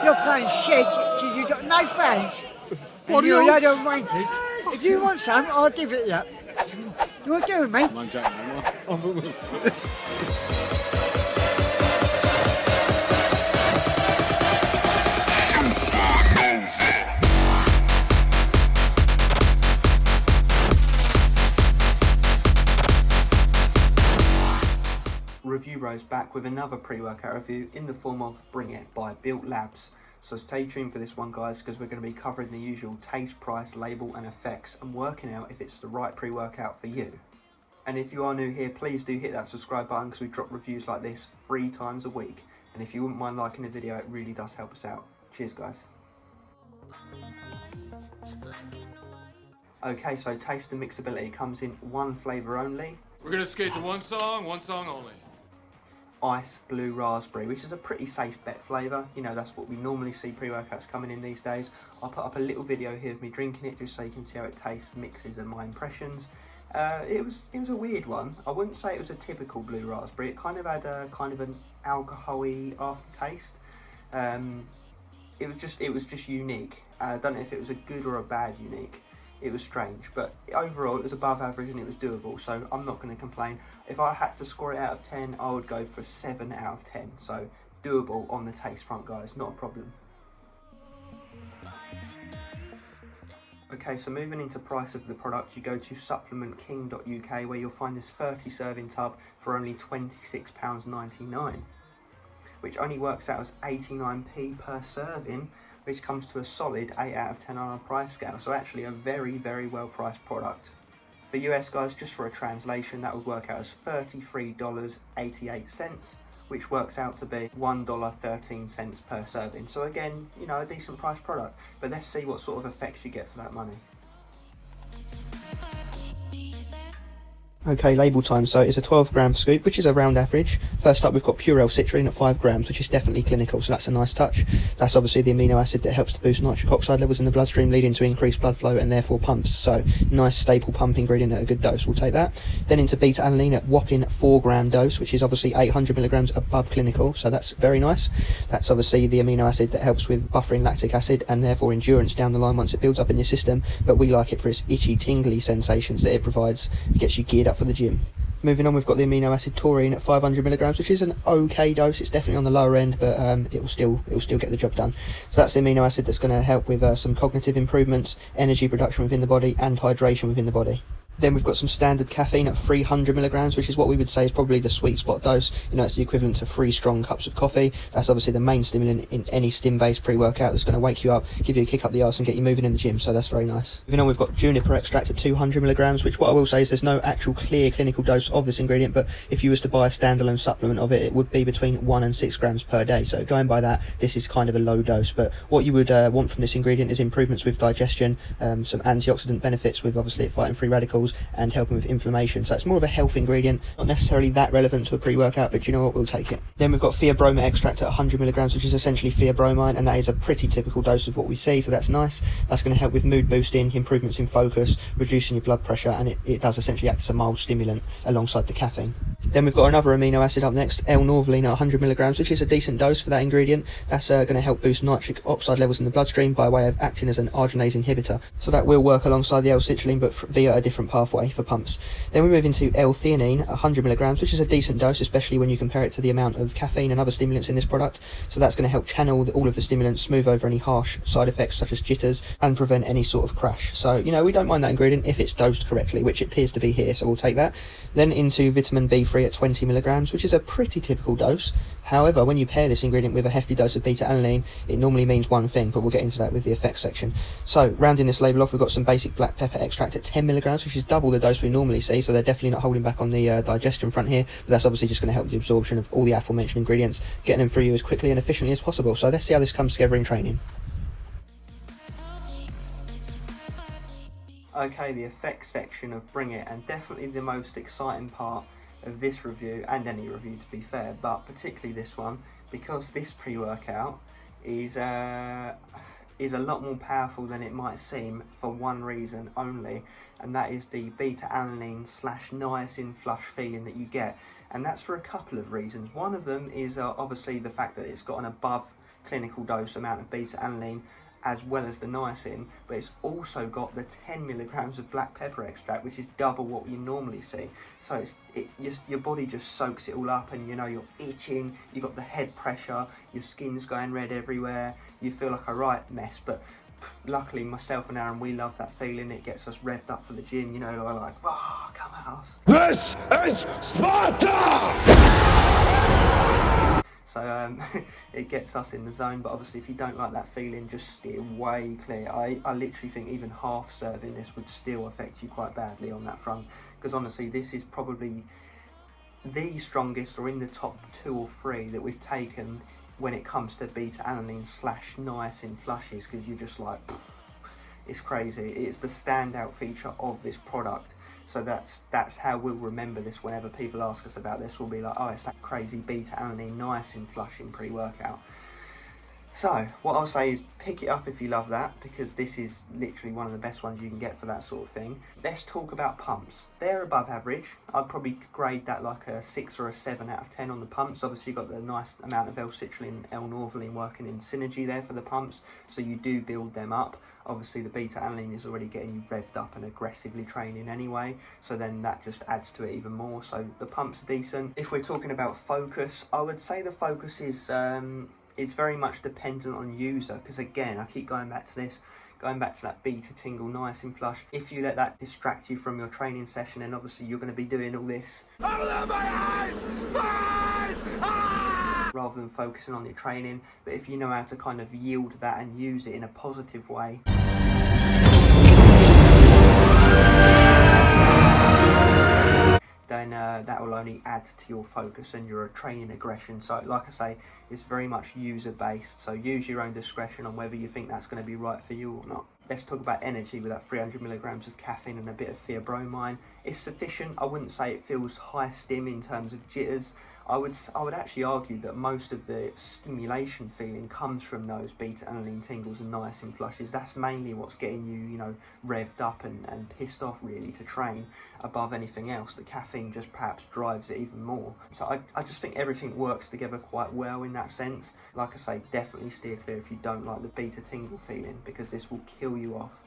You're playing shit till you've got no fans. What And you're are a you- load of wankers. If you want some, I'll give it you. You want to do with me? I'm joking, I'm Review Rose back with another pre-workout review in the form of Bring It by Labz. So stay tuned for this one, guys, because we're going to be covering the usual taste, price, label and effects and working out if it's the right pre-workout for you. And if you are new here, please do hit that subscribe button because we drop reviews like this 3 times a week. And if you wouldn't mind liking the video, it really does help us out. Cheers, guys. Okay, so taste and mixability comes in one flavour only. We're gonna skate to one song only. Ice blue raspberry, which is a pretty safe bet flavour. You know, that's what we normally see pre-workouts coming in these days. I'll put up a little video here of me drinking it just so you can see how it tastes, mixes and my impressions. It was a weird one. I wouldn't say it was a typical blue raspberry. It kind of had a kind of an alcohol-y aftertaste. It was just unique. I don't know if it was a good or a bad unique. It was strange, but overall it was above average and it was doable, so I'm not going to complain. If I had to score it out of 10, I would go for 7 out of 10. So doable on the taste front, guys, not a problem. Okay, so moving into price of the product, you go to supplementking.uk where you'll find this 30 serving tub for only £26.99, which only works out as 89p per serving, which comes to a solid 8 out of 10 on our price scale. So actually a very, very well priced product. For US guys, just for a translation, that would work out as $33.88, which works out to be $1.13 per serving. So again, you know, a decent priced product, but let's see what sort of effects you get for that money. Okay, label time. So it's a 12 gram scoop, which is around average. First up, we've got pure L-citrine at 5 grams, which is definitely clinical, so that's a nice touch. That's obviously the amino acid that helps to boost nitric oxide levels in the bloodstream, leading to increased blood flow and therefore pumps. So nice staple pump ingredient at a good dose, we'll take that. Then into beta alanine at whopping 4 gram dose, which is obviously 800 milligrams above clinical, so that's very nice. That's obviously the amino acid that helps with buffering lactic acid and therefore endurance down the line once it builds up in your system, but we like it for its itchy, tingly sensations that it provides. It gets you geared up for the gym. Moving on, we've got the amino acid taurine at 500 milligrams, which is an okay dose. It's definitely on the lower end, but it will still get the job done. So that's the amino acid that's going to help with some cognitive improvements, energy production within the body, and hydration within the body. Then we've got some standard caffeine at 300 milligrams, which is what we would say is probably the sweet spot dose. You know, it's the equivalent to 3 strong cups of coffee. That's obviously the main stimulant in any stim-based pre-workout that's going to wake you up, give you a kick up the arse and get you moving in the gym, so that's very nice. Moving on, we've got juniper extract at 200 milligrams, which what I will say is there's no actual clear clinical dose of this ingredient, but if you was to buy a standalone supplement of it, it would be between 1 and 6 grams per day. So going by that, this is kind of a low dose, but what you would want from this ingredient is improvements with digestion, some antioxidant benefits with obviously it fighting free radicals and helping with inflammation. So it's more of a health ingredient, not necessarily that relevant to a pre-workout, but you know what, we'll take it. Then we've got theobroma extract at 100 milligrams, which is essentially theobromine, and that is a pretty typical dose of what we see, so that's nice. That's going to help with mood boosting, improvements in focus, reducing your blood pressure, and it does essentially act as a mild stimulant alongside the caffeine. Then we've got another amino acid up next, L-norvaline at 100 milligrams, which is a decent dose for that ingredient. That's going to help boost nitric oxide levels in the bloodstream by way of acting as an arginase inhibitor. So that will work alongside the L-citrulline, but via a different pathway for pumps. Then we move into L-theanine at 100 milligrams, which is a decent dose, especially when you compare it to the amount of caffeine and other stimulants in this product. So that's going to help channel all of the stimulants, smooth over any harsh side effects such as jitters, and prevent any sort of crash. So, you know, we don't mind that ingredient if it's dosed correctly, which it appears to be here, so we'll take that. Then into vitamin B3 at 20 milligrams, which is a pretty typical dose. However, when you pair this ingredient with a hefty dose of beta-alanine, it normally means one thing, but we'll get into that with the effects section. So, rounding this label off, we've got some basic black pepper extract at 10 milligrams, which is double the dose we normally see, so they're definitely not holding back on the digestion front here, but that's obviously just going to help the absorption of all the aforementioned ingredients, getting them through you as quickly and efficiently as possible. So let's see how this comes together in training. Okay, the effects section of Bring It, and definitely the most exciting part of this review, and any review to be fair, but particularly this one, because this pre-workout is a lot more powerful than it might seem for one reason only, and that is the beta-alanine / niacin flush feeling that you get, and that's for a couple of reasons. One of them is obviously the fact that it's got an above clinical dose amount of beta-alanine as well as the niacin, but it's also got the 10 milligrams of black pepper extract, which is double what you normally see. So your body just soaks it all up, and you know, you're itching, you've got the head pressure, your skin's going red everywhere, you feel like a right mess. But luckily myself and Aaron, we love that feeling. It gets us revved up for the gym, you know, like, oh, come on. This is Sparta! So it gets us in the zone, but obviously if you don't like that feeling, just steer way clear. I literally think even half serving this would still affect you quite badly on that front, because honestly this is probably the strongest, or in the top 2 or 3 that we've taken when it comes to beta-alanine / niacin flushes, because you're just like, it's crazy. It's the standout feature of this product. So that's how we'll remember this whenever people ask us about this. We'll be like, oh, it's that crazy beta-alanine niacin flushing pre-workout. So what I'll say is pick it up if you love that, because this is literally one of the best ones you can get for that sort of thing. Let's talk about pumps. They're above average. I'd probably grade that like a 6 or a 7 out of 10 on the pumps. Obviously you've got the nice amount of L-citrulline, L-norvaline working in synergy there for the pumps, so you do build them up. Obviously the beta-alanine is already getting you revved up and aggressively training anyway, so then that just adds to it even more. So the pumps are decent. If we're talking about focus, I would say the focus is it's very much dependent on user, because again, I keep going back to this, going back to that beta tingle niacin flush. If you let that distract you from your training session, then obviously you're going to be doing all this rather than focusing on your training. But if you know how to kind of yield that and use it in a positive way, then that will only add to your focus and your training aggression. So like I say, it's very much user based, so use your own discretion on whether you think that's going to be right for you or not. Let's talk about energy with that 300 milligrams of caffeine and a bit of theobromine. It's sufficient. I wouldn't say it feels high stim in terms of jitters. I would actually argue that most of the stimulation feeling comes from those beta-alanine tingles and niacin flushes. That's mainly what's getting you, you know, revved up and pissed off really to train above anything else. The caffeine just perhaps drives it even more. So I just think everything works together quite well in that sense. Like I say, definitely steer clear if you don't like the beta tingle feeling, because this will kill you off.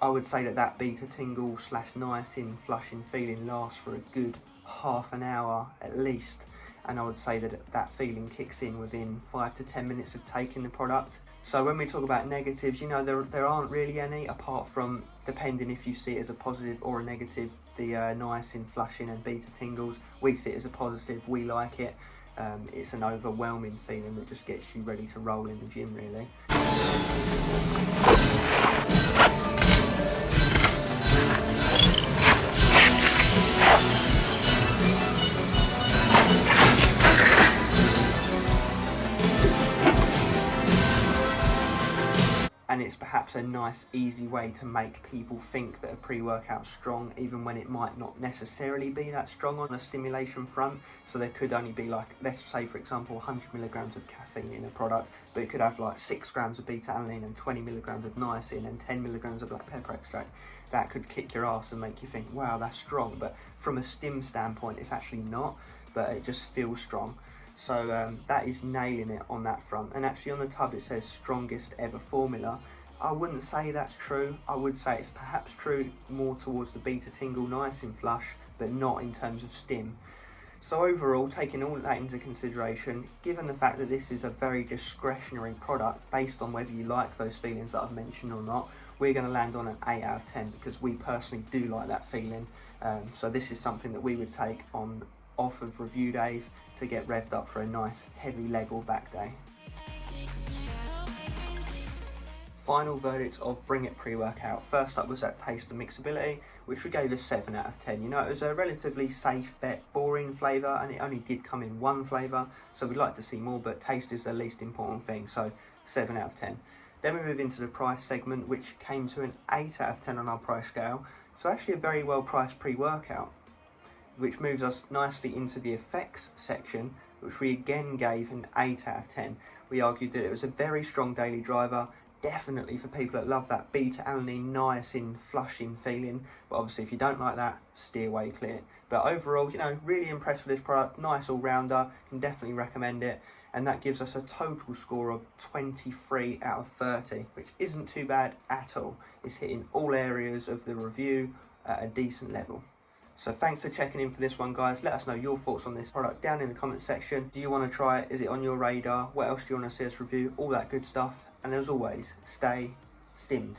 I would say that beta tingle / niacin flushing feeling lasts for a good half an hour at least, and I would say that feeling kicks in within 5 to 10 minutes of taking the product. So when we talk about negatives, you know, there aren't really any, apart from, depending if you see it as a positive or a negative, the niacin flushing and beta tingles. We see it as a positive, we like it. It's an overwhelming feeling that just gets you ready to roll in the gym really. And it's perhaps a nice easy way to make people think that a pre-workout's strong, even when it might not necessarily be that strong on a stimulation front. So there could only be like, let's say for example 100 milligrams of caffeine in a product, but it could have like 6 grams of beta-alanine and 20 milligrams of niacin and 10 milligrams of black pepper extract. That could kick your ass and make you think, wow, that's strong. But from a stim standpoint, it's actually not, but it just feels strong. So that is nailing it on that front. And actually on the tub it says strongest ever formula. I wouldn't say that's true. I would say it's perhaps true more towards the beta tingle niacin flush, but not in terms of stim. So overall, taking all that into consideration, given the fact that this is a very discretionary product based on whether you like those feelings that I've mentioned or not, we're going to land on an 8 out of 10 because we personally do like that feeling. So this is something that we would take on off of review days to get revved up for a nice heavy leg or back day. Final verdict of Bring It pre-workout. First up was that taste and mixability, which we gave a 7 out of 10. You know, it was a relatively safe bet, boring flavour, and it only did come in one flavour, so we'd like to see more, but taste is the least important thing, so 7 out of 10. Then we move into the price segment, which came to an 8 out of 10 on our price scale, so actually a very well priced pre-workout, which moves us nicely into the effects section, which we again gave an 8 out of 10. We argued that it was a very strong daily driver, definitely for people that love that beta-alanine, niacin, flushing feeling. But obviously if you don't like that, steer away, clear. But overall, you know, really impressed with this product. Nice all-rounder, can definitely recommend it. And that gives us a total score of 23 out of 30, which isn't too bad at all. It's hitting all areas of the review at a decent level. So thanks for checking in for this one, guys. Let us know your thoughts on this product down in the comment section. Do you want to try it? Is it on your radar? What else do you want to see us review? All that good stuff. And as always, stay stimmed.